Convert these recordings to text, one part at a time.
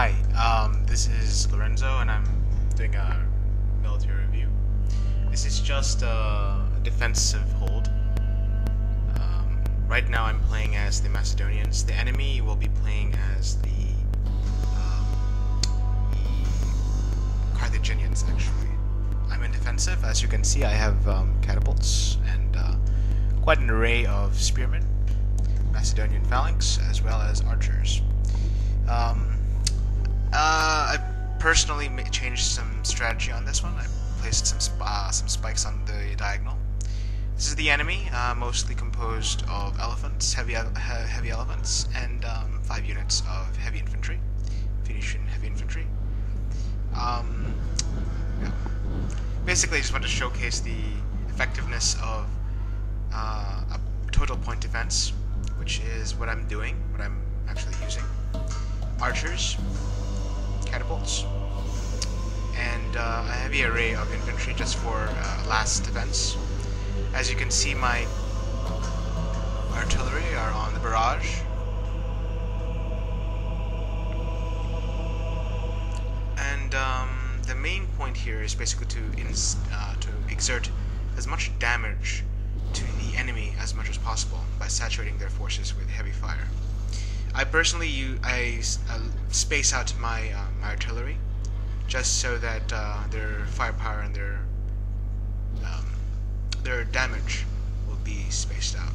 Hi, this is Lorenzo, and I'm doing a military review. This is just a defensive hold. Right now I'm playing as the Macedonians. The enemy will be playing as the Carthaginians, actually. I'm in defensive. As you can see, I have catapults and quite an array of spearmen, Macedonian phalanx, as well as archers. I personally changed some strategy on this one. I placed some spikes on the diagonal. This is the enemy, mostly composed of elephants, heavy elephants, and 5 units of heavy infantry, Phoenician heavy infantry. Yeah. Basically, I just want to showcase the effectiveness of a total point defense, which is what I'm doing, what I'm actually using. Archers, catapults, and a heavy array of infantry just for last defense. As you can see, my artillery are on the barrage, and the main point here is basically to exert as much damage to the enemy as much as possible by saturating their forces with heavy fire. I personally space out my artillery just so that their firepower and their damage will be spaced out.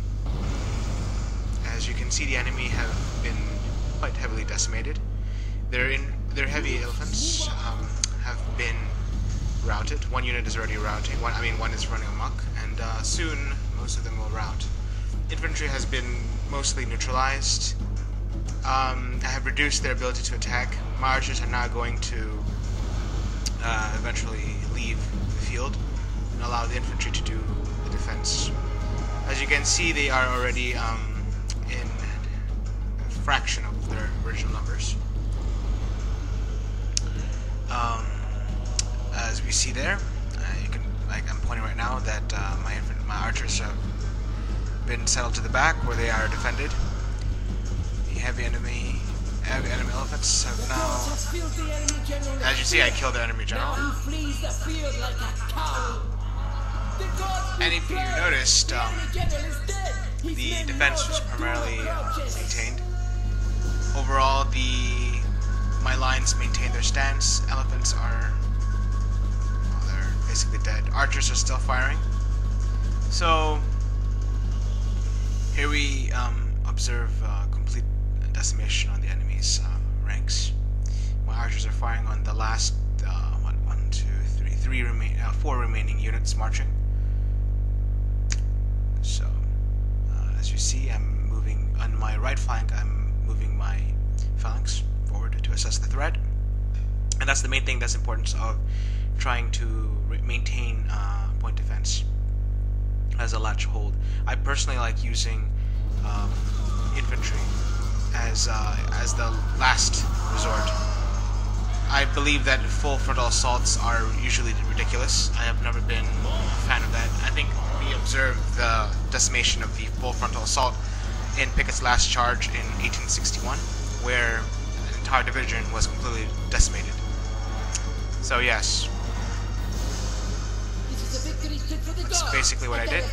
As you can see, the enemy have been quite heavily decimated. Their heavy elephants have been routed. One unit is already routing. One is running amok, and soon most of them will rout. Infantry has been mostly neutralized. I have reduced their ability to attack. My archers are now going to eventually leave the field and allow the infantry to do the defense. As you can see, they are already in a fraction of their original numbers. As we see there, I'm pointing right now that my archers have been settled to the back where they are defended. Heavy enemy elephants have now... As you see, I killed the enemy general. And if you noticed, the defense was primarily maintained. Overall, my lines maintain their stance. Elephants are... well, they're basically dead. Archers are still firing. So, here we observe complete decimation on the enemy's ranks. My archers are firing on the last 4 remaining units marching. So, as you see, I'm moving on my right flank. I'm moving my phalanx forward to assess the threat, and that's the main thing that's important of trying to maintain point defense as a latch hold. I personally like using infantry as the last resort. I believe that full frontal assaults are usually ridiculous. I have never been a fan of that. I think we observed the decimation of the full frontal assault in Pickett's last charge in 1861, where an entire division was completely decimated. So yes, that's basically what I did.